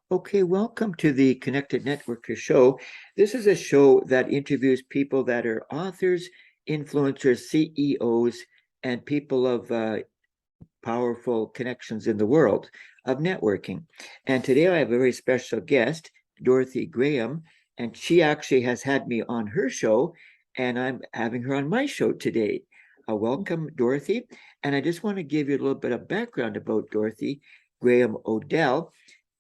Okay, welcome to the Connected Networker show. This is a show that interviews people that are authors, influencers, CEOs, and people of powerful connections in the world of networking. And today I have a very special guest, Dorothy Graham, and she actually has had me on her show, and I'm having her on my show today. Welcome, Dorothy. And I just want to give you a little bit of background about Dorothy Graham O'Dell.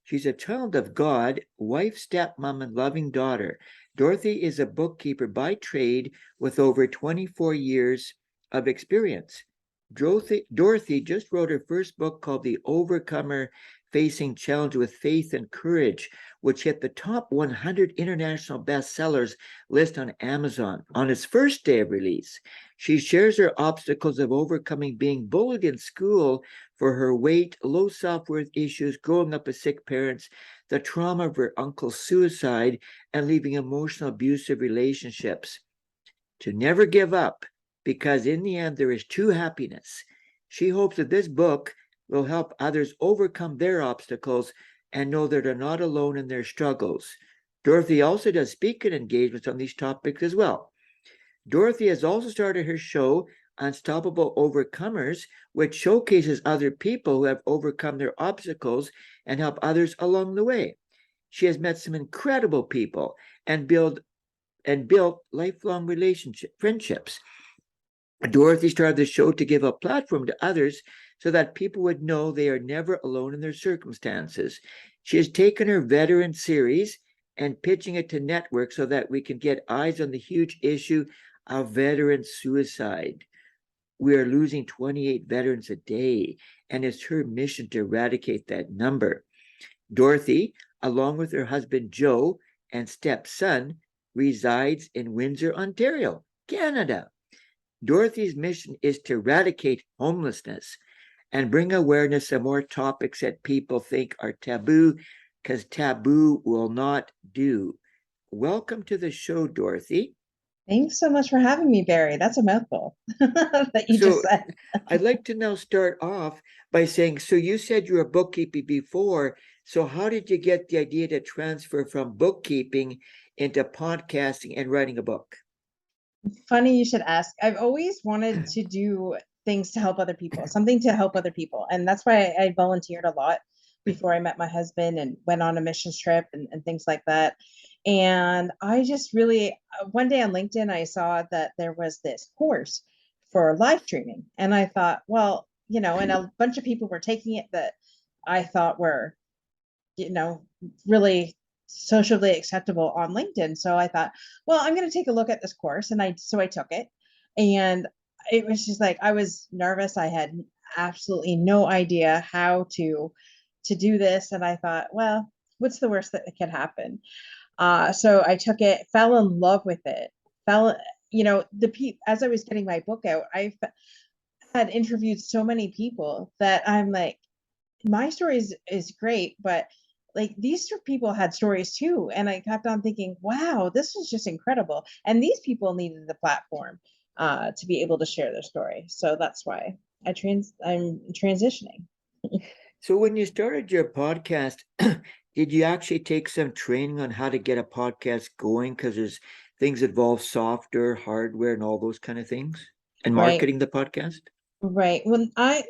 She's a child of God, wife, stepmom, and loving daughter. Dorothy is a bookkeeper by trade with over 24 years of experience. Dorothy just wrote her first book called The Overcomer Facing Challenge with Faith and Courage, which hit the top 100 international bestsellers list on Amazon on its first day of release. She shares her obstacles of overcoming being bullied in school for her weight, low self-worth issues, growing up with sick parents, the trauma of her uncle's suicide, and leaving emotional abusive relationships. To never give up, because in the end there is true happiness. She hopes that this book will help others overcome their obstacles and know that they're not alone in their struggles. Dorothy also does speaking engagements on these topics as well. Dorothy has also started her show, Unstoppable Overcomers, which showcases other people who have overcome their obstacles and help others along the way. She has met some incredible people and built lifelong friendships. Dorothy started the show to give a platform to others so that people would know they are never alone in their circumstances. She has taken her veteran series and pitching it to networks so that we can get eyes on the huge issue of veteran suicide. We are losing 28 veterans a day, and it's her mission to eradicate that number. Dorothy, along with her husband Joe and stepson, resides in Windsor, Ontario, Canada. Dorothy's mission is to eradicate homelessness and bring awareness of more topics that people think are taboo, because taboo will not do. Welcome to the show, Dorothy. Thanks so much for having me, Barry. That's a mouthful that you So just said. I'd like to now start off by saying, so you said you were bookkeeping before. So how did you get the idea to transfer from bookkeeping into podcasting and writing a book? Funny you should ask. I've always wanted to do things to help other people, something to help other people. And that's why I volunteered a lot before I met my husband and went on a missions trip and things like that. And I just really, one day on LinkedIn, I saw that there was this course for live streaming. And I thought, well, and a bunch of people were taking it that I thought were, you know, really socially acceptable on LinkedIn. So I thought, well, I'm going to take a look at this course. And I took it. And it was just like, I was nervous. I had absolutely no idea how to do this. And I thought, well, what's the worst that could happen? So I took it, fell in love with it, fell, as I was getting my book out, had interviewed so many people that I'm like, my story is great, but like these people had stories too. And I kept on thinking, wow, this was just incredible. And these people needed the platform to be able to share their story. So that's why I'm transitioning. So when you started your podcast, did you actually take some training on how to get a podcast going? Because there's things involve software, hardware, and all those kind of things, and Right. marketing the podcast. Right. When I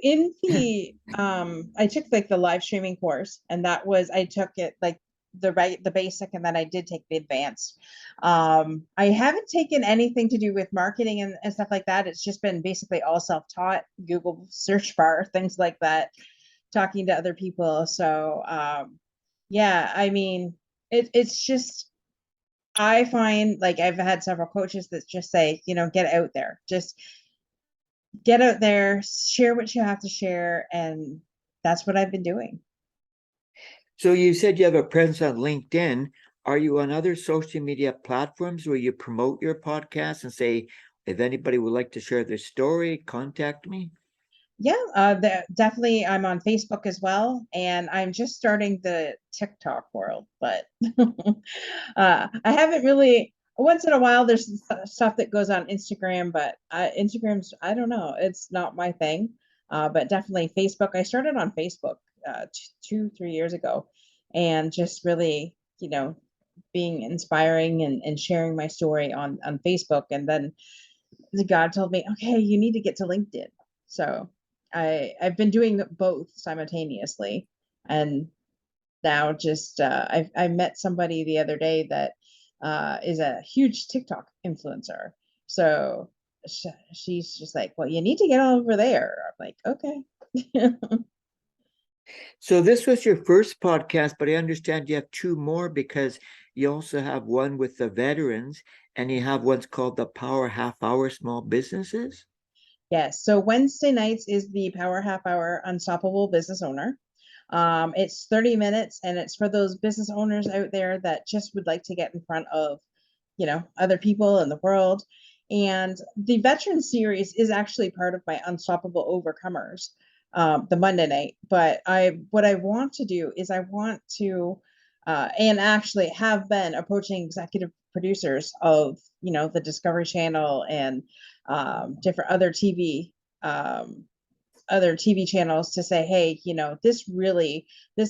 took like the live streaming course, and I took it like the basic, and then I did take the advanced. I haven't taken anything to do with marketing and stuff like that. It's just been basically all self-taught, Google search bar, things like that, talking to other people. So yeah, I mean it's just, I find like I've had several coaches that just say, get out there. Just get out there, share what you have to share. And that's what I've been doing. So you said you have a presence on LinkedIn. Are you on other social media platforms where you promote your podcast and say, if anybody would like to share their story, contact me? Yeah, definitely. I'm on Facebook as well. And I'm just starting the TikTok world, but I haven't really, once in a while, there's stuff that goes on Instagram, but Instagram's, I don't know, it's not my thing. But definitely Facebook. I started on Facebook 3 years ago. and just really, being inspiring and sharing my story on Facebook. And then God told me, okay, you need to get to LinkedIn. So I've been doing both simultaneously. And now just I met somebody the other day that is a huge TikTok influencer. So she's just like, well, you need to get over there. I'm like, okay. So this was your first podcast, but I understand you have two more because you also have one with the veterans and you have one's called the Power Half Hour Small Businesses. Yes. So Wednesday nights is the Power Half Hour Unstoppable Business Owner. It's 30 minutes, and it's for those business owners out there that just would like to get in front of, other people in the world. And the veteran series is actually part of my Unstoppable Overcomers, the Monday night. But what I want to do is I want to, and actually have been approaching executive producers of, the Discovery Channel and different other TV channels to say, hey, this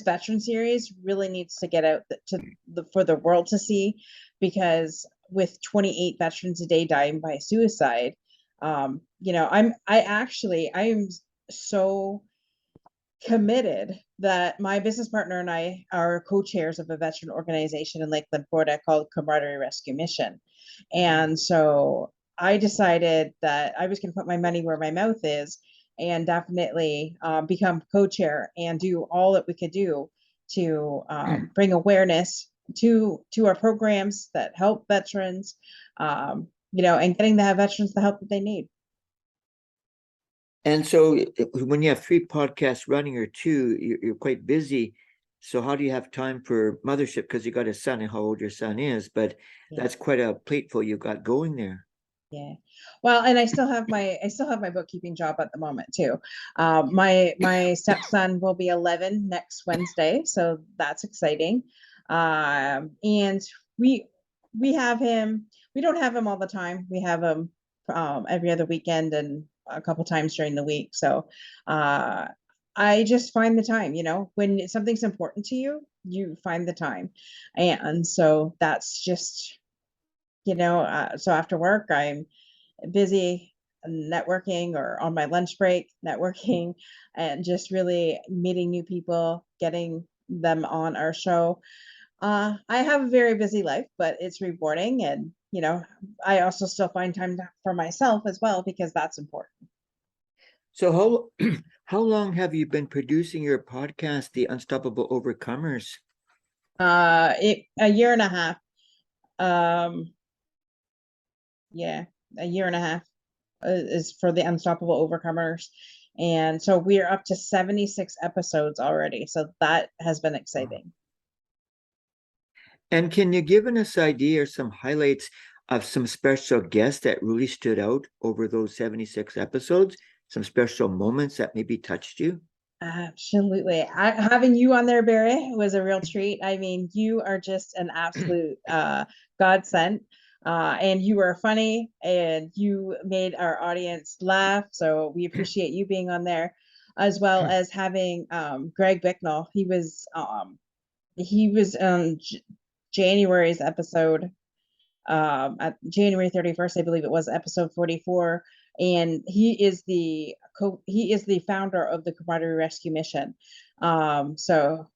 veteran series really needs to get out for the world to see, because with 28 veterans a day dying by suicide, I am so committed that my business partner and I are co-chairs of a veteran organization in Lakeland, Florida called Camaraderie Rescue Mission. And so I decided that I was going to put my money where my mouth is and definitely become co-chair and do all that we could do to bring awareness to our programs that help veterans, and getting the veterans the help that they need. And so when you have three podcasts running or two, you're quite busy. So how do you have time for mothership? Because you got a son and how old your son is, but that's quite a plateful you got going there. Yeah. Well, and I still have my bookkeeping job at the moment too. My stepson will be 11 next Wednesday, so that's exciting. And we have him. We don't have him all the time. We have him every other weekend and a couple times during the week. So I just find the time. When something's important to you, you find the time, and so that's just so after work, I'm busy networking or on my lunch break networking and just really meeting new people, getting them on our show. I have a very busy life, but it's rewarding. And, I also still find time for myself as well, because that's important. So how long have you been producing your podcast, The Unstoppable Overcomers? A year and a half. Um, yeah, a year and a half is for the Unstoppable Overcomers. And so we are up to 76 episodes already. So that has been exciting. And can you give us an idea or some highlights of some special guests that really stood out over those 76 episodes? Some special moments that maybe touched you? Absolutely. Having you on there, Barry, was a real treat. I mean, you are just an absolute godsend. And you were funny and you made our audience laugh. So we appreciate you being on there, as well as having Greg Bicknell. He was on January's episode, at January 31st, I believe it was episode 44. And he is the founder of the Camaraderie Rescue Mission. So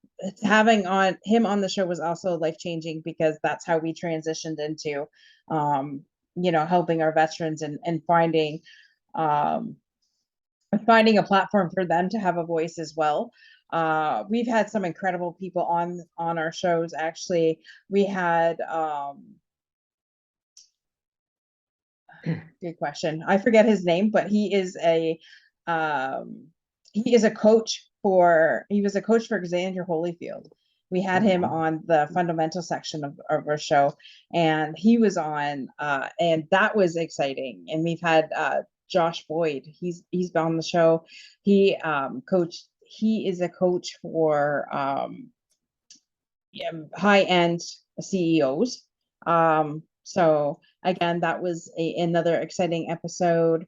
having him on the show was also life-changing, because that's how we transitioned into helping our veterans and finding a platform for them to have a voice as well. We've had some incredible people on our shows. Actually, we had good question. I forget his name, but he is a coach he was a coach for Xander Holyfield. We had him on the fundamental section of our show, and he was on, and that was exciting. And we've had Josh Boyd. He's been on the show. He is a coach for high-end CEOs. So again, that was another exciting episode.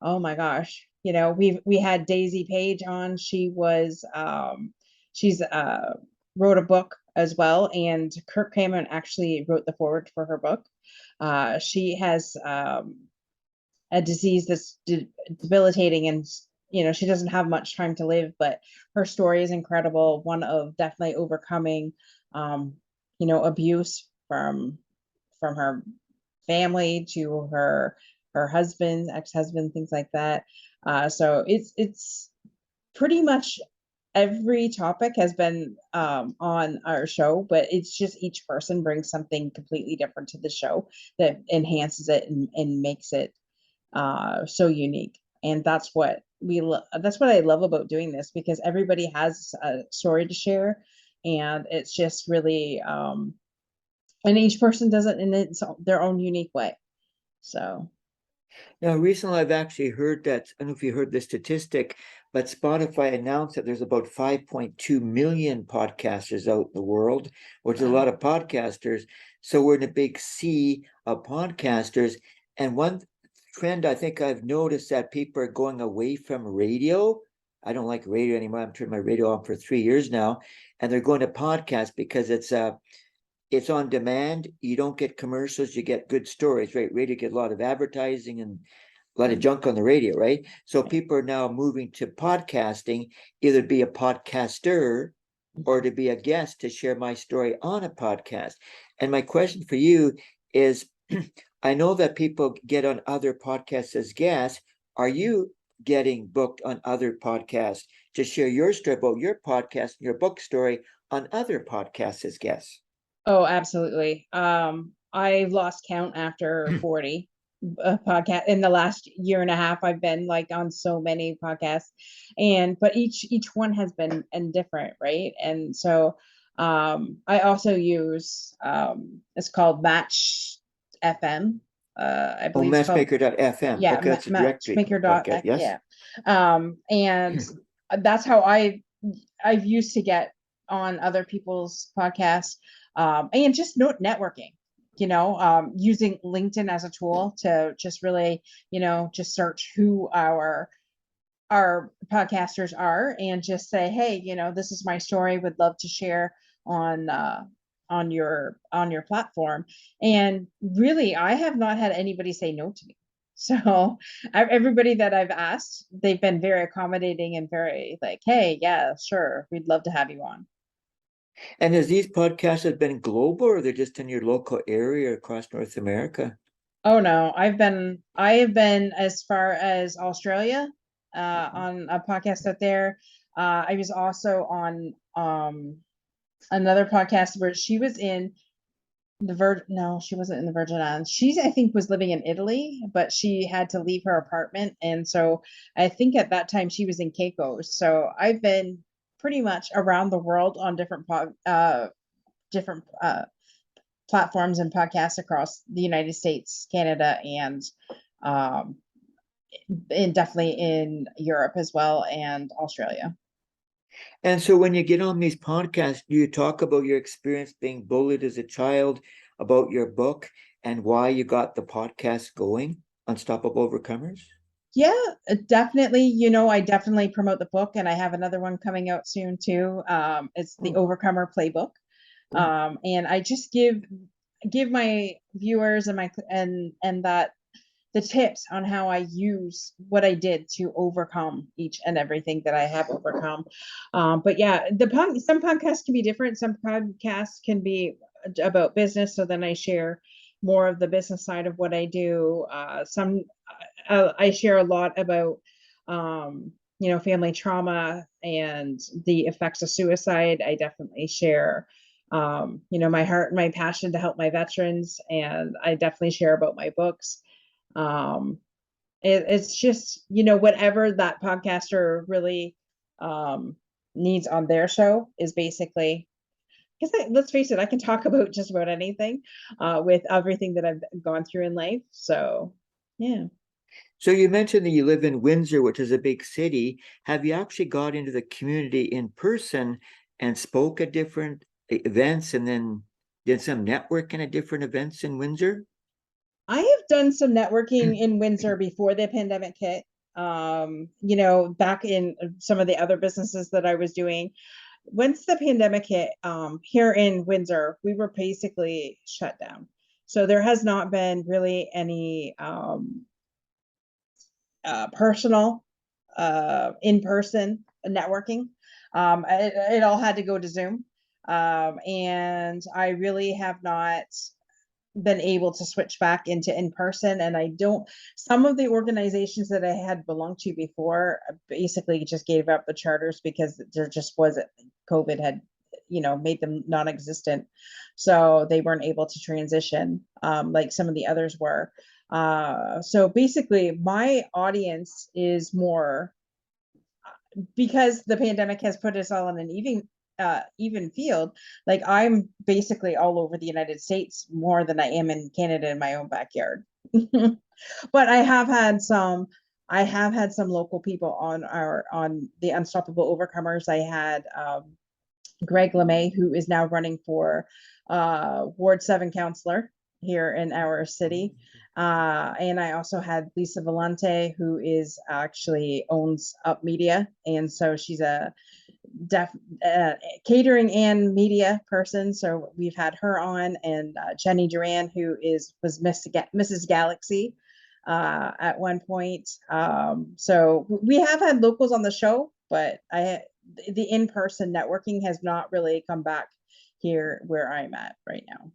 Oh my gosh. We had Daisy Page on. She's wrote a book as well, and Kirk Cameron actually wrote the foreword for her book. She has a disease that's debilitating, and she doesn't have much time to live, but her story is incredible, one of definitely overcoming abuse from her family to her husband, ex-husband, things like that. So it's pretty much every topic has been on our show, but it's just each person brings something completely different to the show that enhances it and makes it so unique. And that's what that's what I love about doing this, because everybody has a story to share, and it's just really and each person does it in their own unique way. So Now, recently I've actually heard that, I don't know if you heard the statistic, but Spotify announced that there's about 5.2 million podcasters out in the world, which is a lot of podcasters. So we're in a big sea of podcasters. And one trend I think I've noticed that people are going away from radio. I don't like radio anymore. I've turned my radio on for 3 years now, and they're going to podcasts because it's on demand. You don't get commercials, you get good stories, right? Radio get a lot of advertising and a lot of junk on the radio, right? So people are now moving to podcasting, either be a podcaster or to be a guest to share my story on a podcast. And my question for you is, I know that people get on other podcasts as guests. Are you getting booked on other podcasts to share your story about your podcast and your book story on other podcasts as guests? Oh, absolutely. I've lost count after 40 podcast in the last year and a half. I've been like on so many podcasts, but each one has been and different, right? And so I also use it's called Match FM. I Oh, believe it's called, matchmaker.fm. yeah, Okay, that's a directory Matchmaker dot podcast. Yes. yeah. And that's how I've used to get on other people's podcasts, and just networking, using LinkedIn as a tool to just really, just search who our podcasters are, and just say, hey, this is my story, would love to share on your platform. And really, I have not had anybody say no to me. So everybody that I've asked, they've been very accommodating and very like, hey, yeah, sure, we'd love to have you on. And has these podcasts have been global, or they're just in your local area across North America? Oh no, I have been as far as Australia on a podcast out there. I was also on another podcast where she was in no, she wasn't in the Virgin Islands. She, I think, was living in Italy, but she had to leave her apartment. And so I think at that time she was in Caicos. So I've been pretty much around the world on different platforms and podcasts across the United States, Canada, um, and definitely in Europe as well, and Australia. And so when you get on these podcasts, do you talk about your experience being bullied as a child, about your book, and why you got the podcast going, Unstoppable Overcomers? Yeah, definitely. I definitely promote the book, and I have another one coming out soon too. It's the Oh, Overcomer Playbook. oh. And I just give my viewers and that the tips on how I use what I did to overcome each and everything that I have overcome. But yeah, some podcasts can be different. Some podcasts can be about business. So then I share more of the business side of what I do. I share a lot about, family trauma and the effects of suicide. I definitely share, my heart and my passion to help my veterans. And I definitely share about my books. Um, it's just, whatever that podcaster really needs on their show is basically, because let's face it, I can talk about just about anything with everything that I've gone through in life. So, yeah. So you mentioned that you live in Windsor, which is a big city. Have you actually got into the community in person and spoke at different events and then did some networking at different events in Windsor? I have done some networking in Windsor before the pandemic hit. Back in some of the other businesses that I was doing, once the pandemic hit, here in Windsor, we were basically shut down. So there has not been really any personal, in-person networking. It all had to go to Zoom. And I really have not been able to switch back into in-person. And I don't, some of the organizations that I had belonged to before basically just gave up the charters because there just wasn't, COVID had, made them non-existent. So they weren't able to transition, like some of the others were. So basically my audience is more, because the pandemic has put us all in an even field. Like I'm basically all over the United States more than I am in Canada in my own backyard. But I have had some local people on the Unstoppable Overcomers. I had Greg LeMay, who is now running for Ward 7 councillor here in our city. And I also had Lisa Valente, who is actually owns Up Media. And so she's a catering and media person. So we've had her on, and Jenny Duran, who was Mrs. Galaxy at one point. So we have had locals on the show, but the in-person networking has not really come back here where I'm at right now.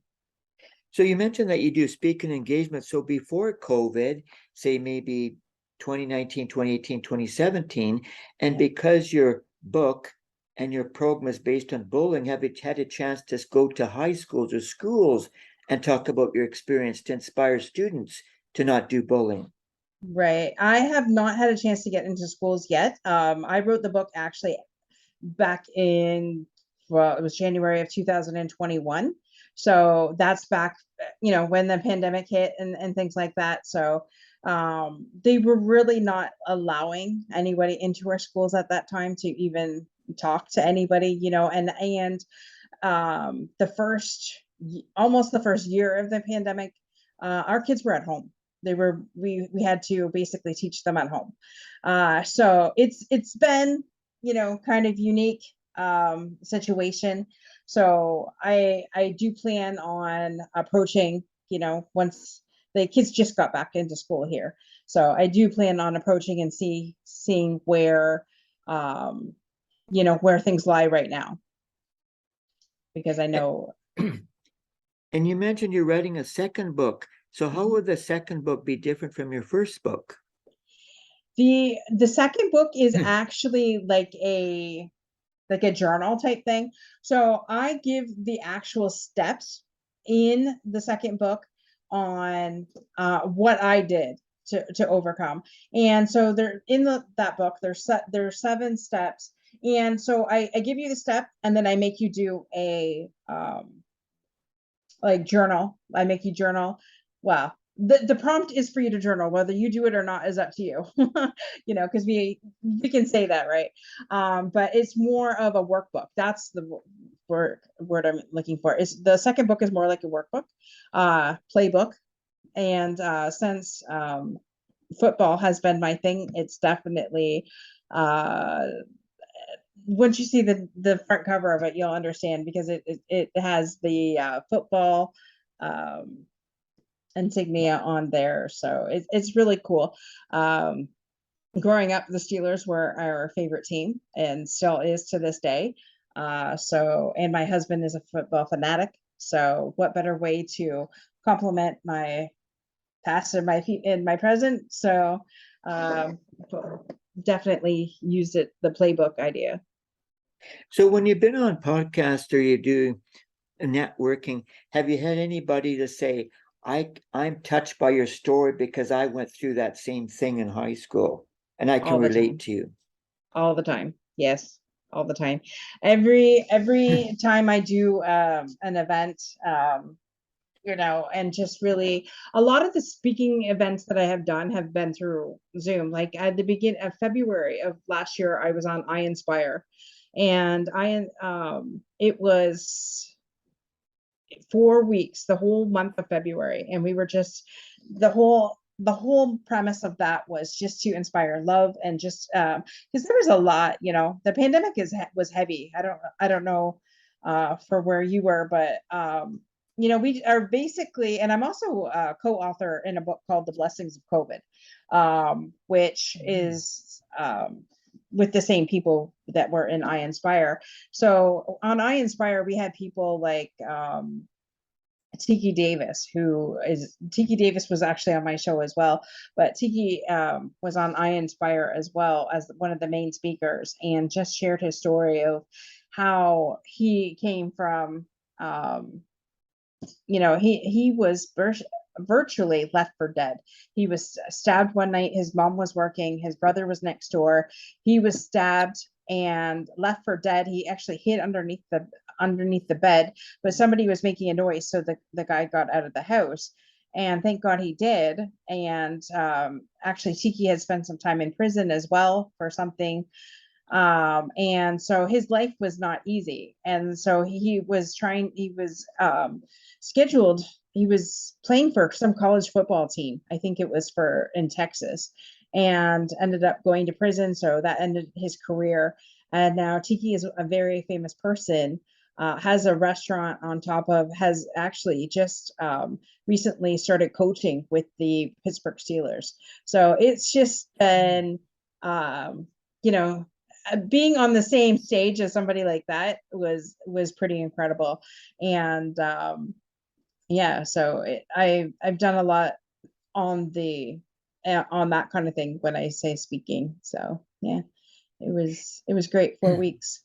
So you mentioned that you do speaking engagement. So before COVID, say maybe 2019, 2018, 2017, and because your book and your program is based on bullying, have you had a chance to go to high schools or schools and talk about your experience to inspire students to not do bullying? Right. I have not had a chance to get into schools yet. I wrote the book actually back in, well, it was January of 2021. So that's back, when the pandemic hit and things like that. So they were really not allowing anybody into our schools at that time to even talk to anybody, and almost the first year of the pandemic, our kids were at home. We had to basically teach them at home. So it's been, kind of unique situation. So I do plan on approaching, once the kids just got back into school here. So I do plan on approaching and seeing where, where things lie right now, because I know. And you mentioned you're writing a second book. So how would the second book be different from your first book? The second book is actually like a journal type thing. So I give the actual steps in the second book on what I did to overcome. And so there in that book, there's 7 steps. And so I give you the step, and then I make you do a like journal. I make you journal. Wow. The prompt is for you to journal. Whether you do it or not is up to you. Because we can say that, right? But it's more of a workbook. That's the word I'm looking for. Is the second book is more like a workbook, playbook. And since football has been my thing, it's definitely once you see the front cover of it, you'll understand, because it has the football insignia on there. So it's really cool. Growing up, the Steelers were our favorite team and still is to this day. And my husband is a football fanatic. So what better way to complement my past and my present? So definitely used the playbook idea. So when you've been on podcasts or you do networking, have you had anybody to say, I'm touched by your story because I went through that same thing in high school and I can relate to you? All the time. Yes, all the time. Every time I do an event, and just really a lot of the speaking events that I have done have been through Zoom. Like at the beginning of February of last year, I was on I Inspire, and it was 4 weeks, the whole month of February, and we were just the whole the whole premise of that was just to inspire love and just because there was a lot, you know, the pandemic was heavy. I don't know for where you were, but you know, we are basically, and I'm also a co-author in a book called The Blessings of COVID, which is with the same people that were in I Inspire. So on I Inspire, we had people like Tiki Davis, Tiki Davis was actually on my show as well, but Tiki was on I Inspire as well as one of the main speakers, and just shared his story of how he came from, you know, he was virtually left for dead. He was stabbed one night. His mom was working. His brother was next door. He was stabbed and left for dead. He actually hid underneath the bed, but somebody was making a noise, so the guy got out of the house. And thank God he did. And actually, Tiki had spent some time in prison as well for something. And so his life was not easy. And so he was scheduled, he was playing for some college football team. I think it was in Texas, and ended up going to prison. So that ended his career. And now Tiki is a very famous person, has a restaurant on top of, has actually just recently started coaching with the Pittsburgh Steelers. So it's just been, you know, being on the same stage as somebody like that was pretty incredible. And yeah, so I've done a lot on that kind of thing when I say speaking. So yeah, it was great 4 weeks.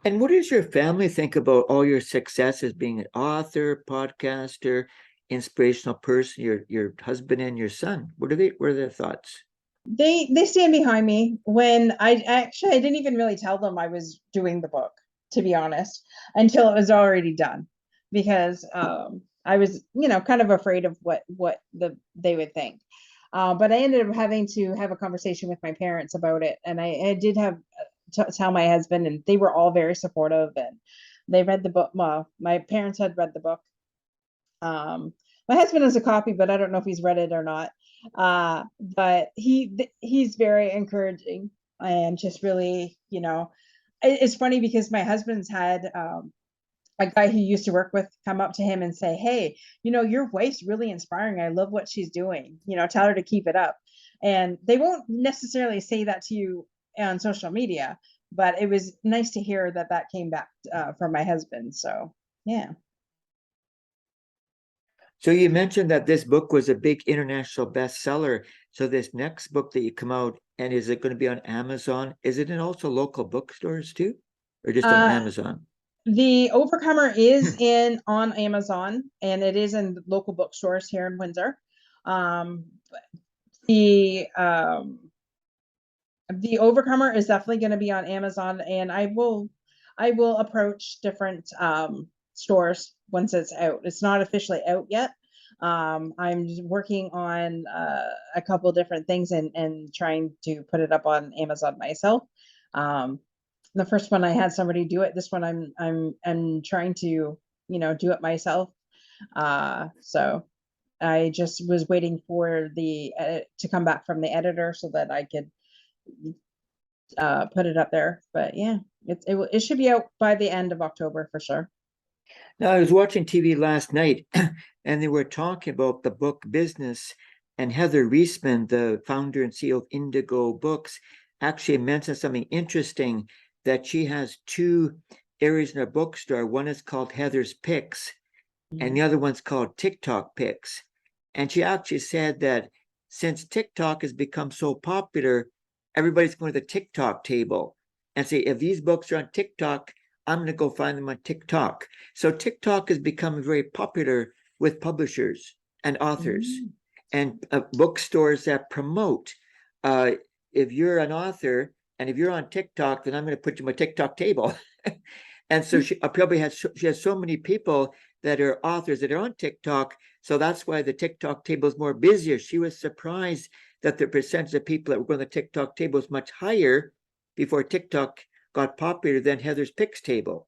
And what does your family think about all your success as being an author, podcaster, inspirational person, your husband and your son? What are their thoughts? They stand behind me. When I didn't even really tell them I was doing the book, to be honest, until it was already done, because I was, you know, kind of afraid of what they would think. But I ended up having to have a conversation with my parents about it, and I did have to tell my husband, and they were all very supportive, and they read the book. My parents had read the book. My husband has a copy, but I don't know if he's read it or not. But he's very encouraging, and just really, you know, it's funny because my husband's had a guy he used to work with come up to him and say, "Hey, you know, your wife's really inspiring. I love what she's doing. You know, tell her to keep it up." And they won't necessarily say that to you on social media, but it was nice to hear that came back from my husband. So yeah. So you mentioned that this book was a big international bestseller. So this next book that you come out, and is it going to be on Amazon? Is it in also local bookstores too, or just on Uh, Amazon? The Overcomer is on Amazon, and it is in local bookstores here in Windsor. Um, the um, the Overcomer is definitely going to be on Amazon, and I will approach different stores once it's out. It's not officially out yet. I'm working on a couple different things, and trying to put it up on Amazon myself. Um, the first one I had somebody do it. This one I'm trying to, you know, do it myself. So I just was waiting for the to come back from the editor so that I could put it up there. But yeah, it should be out by the end of October for sure. Now, I was watching TV last night, and they were talking about the book business, and Heather Reisman, the founder and CEO of Indigo Books, actually mentioned something interesting, that she has two areas in her bookstore. One is called Heather's Picks, and the other one's called TikTok Picks. And she actually said that since TikTok has become so popular, everybody's going to the TikTok table and say, if these books are on TikTok, I'm going to go find them on TikTok. So TikTok has become very popular with publishers and authors and bookstores that promote. If you're an author and if you're on TikTok, then I'm going to put you on my TikTok table. And so she has so many people that are authors that are on TikTok. So that's why the TikTok table is more busier. She was surprised that the percentage of people that were going to the TikTok table was much higher before TikTok got popular than Heather's Picks table.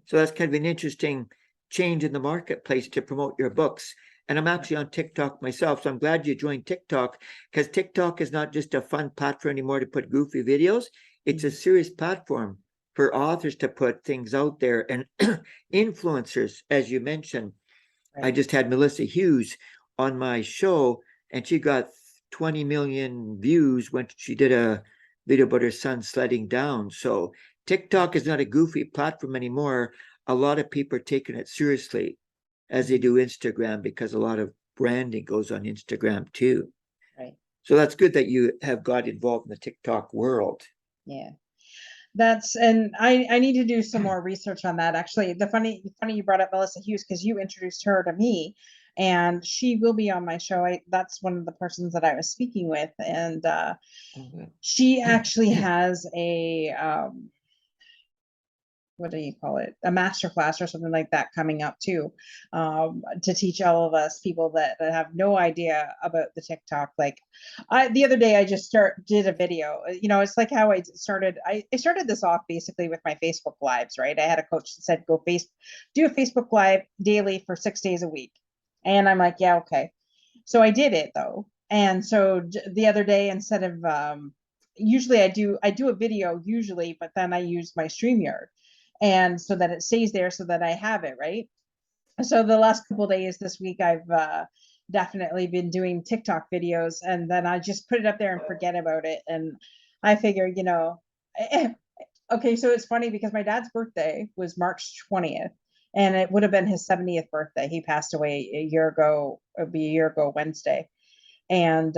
So that's kind of an interesting change in the marketplace to promote your books. And I'm actually on TikTok myself. So I'm glad you joined TikTok, because TikTok is not just a fun platform anymore to put goofy videos. It's a serious platform for authors to put things out there, and influencers, as you mentioned. I Right. just had Melissa Hughes on my show, and she got 20 million views when she did a video about her son sledding down. So TikTok is not a goofy platform anymore. A lot of people are taking it seriously, as they do Instagram, because a lot of branding goes on Instagram too. Right. So that's good that you have got involved in the TikTok world. Yeah. And I need to do some more research on that. Actually, the funny you brought up Melissa Hughes, because you introduced her to me, and she will be on my show. That's one of the persons that I was speaking with, and she actually has a what do you call it, a master class or something like that coming up too, to teach all of us people that have no idea about the TikTok. Like the other day I just did a video. It's like how I started this off basically with my Facebook lives, right? I had a coach that said do a Facebook live daily for 6 days a week, and I'm like, yeah, okay. So I did it though, and so the other day, instead of usually I do a video usually, but then I use my StreamYard, and so that it stays there so that I have it, right? So the last couple of days this week, I've definitely been doing TikTok videos, and then I just put it up there and forget about it. And I figure, okay, so it's funny because my dad's birthday was March 20th, and it would have been his 70th birthday. He passed away a year ago. It would be a year ago Wednesday. And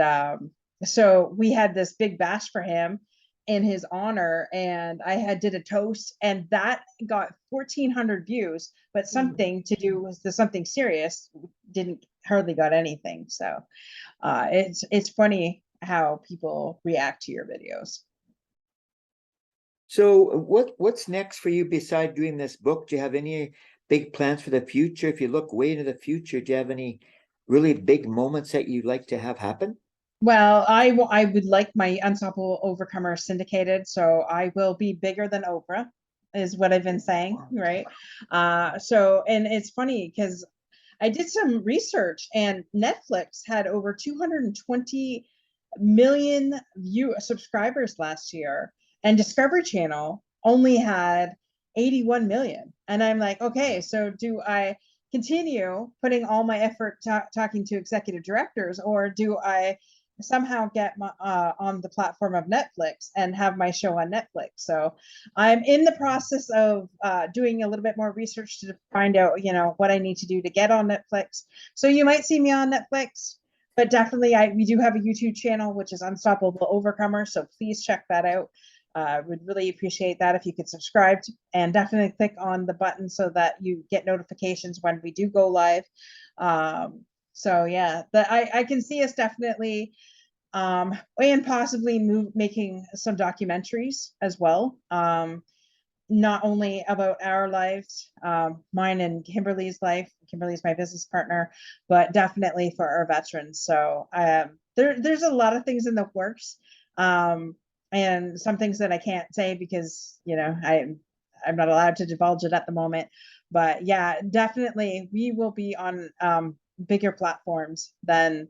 so we had this big bash for him in his honor, and I did a toast, and that got 1,400 views, but something to do with something serious didn't hardly got anything. So it's funny how people react to your videos. So what's next for you beside doing this book? Do you have any big plans for the future? If you look way into the future, do you have any really big moments that you'd like to have happen? Well, I would like my Unstoppable Overcomer syndicated, so I will be bigger than Oprah, is what I've been saying, right? So, and it's funny because I did some research, and Netflix had over 220 million subscribers last year, and Discovery Channel only had 81 million. And I'm like, okay, so do I continue putting all my effort talking to executive directors, or do I somehow get on the platform of Netflix and have my show on Netflix? So I'm in the process of doing a little bit more research to find out, what I need to do to get on Netflix. So you might see me on Netflix, but definitely we do have a YouTube channel, which is Unstoppable Overcomer. So please check that out. Would really appreciate that if you could subscribe and definitely click on the button so that you get notifications when we do go live. So yeah, I can see us definitely and possibly making some documentaries as well. Not only about our lives, mine and Kimberly's life. Kimberly's my business partner, but definitely for our veterans. So there's a lot of things in the works, and some things that I can't say because I'm not allowed to divulge it at the moment. But yeah, definitely we will be on bigger platforms than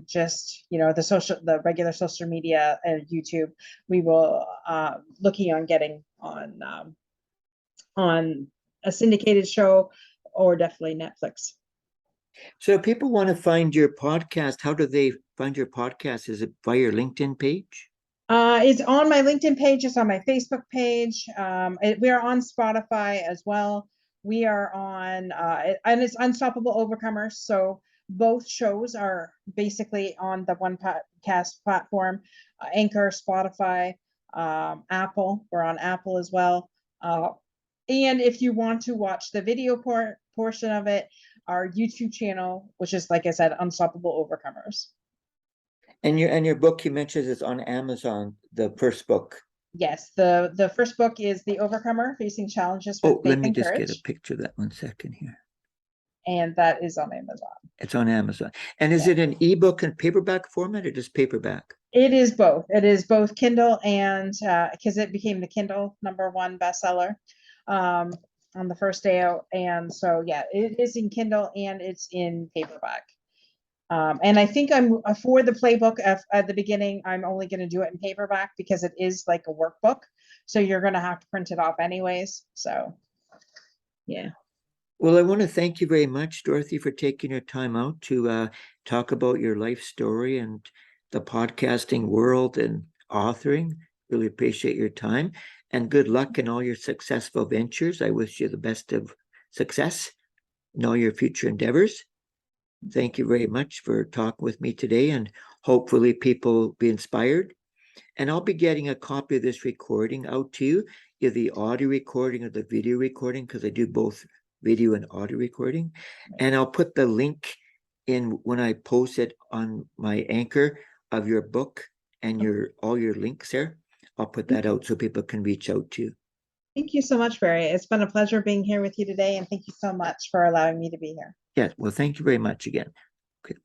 just the regular social media and YouTube. We will looking on getting on a syndicated show, or definitely Netflix. So if people want to find your podcast, how do they find your podcast? Is it via your LinkedIn page? It's on my LinkedIn page. It's on my Facebook page. We are on Spotify as well. We are on, and it's Unstoppable Overcomers. So both shows are basically on the one podcast platform, Anchor, Spotify, Apple. We're on Apple as well. And if you want to watch the video portion of it, our YouTube channel, which is, like I said, Unstoppable Overcomers. And your book, you mentioned, is on Amazon, the first book. Yes, the first book is The Overcomer, Facing Challenges with Let Faith me and just get a Courage. picture of that 1 second here. And that is on Amazon. It's on Amazon. And is it an ebook and paperback format, or just paperback? It is both. It is both Kindle and because it became the Kindle #1 bestseller. on the first day out. And so, yeah, it is in Kindle and it's in paperback. And I think I'm for the playbook at the beginning, I'm only going to do it in paperback because it is like a workbook. So you're going to have to print it off anyways. So, yeah. Well, I want to thank you very much, Dorothy, for taking your time out to talk about your life story and the podcasting world and authoring. Really appreciate your time and good luck in all your successful ventures. I wish you the best of success in all your future endeavors. Thank you very much for talking with me today, and hopefully people be inspired. And I'll be getting a copy of this recording out to you, either the audio recording or the video recording, because I do both video and audio recording. And I'll put the link in when I post it on my Anchor of your book and all your links there. I'll put that out so people can reach out to you. Thank you so much, Barry. It's been a pleasure being here with you today. And thank you so much for allowing me to be here. Yes, well, thank you very much again. Okay.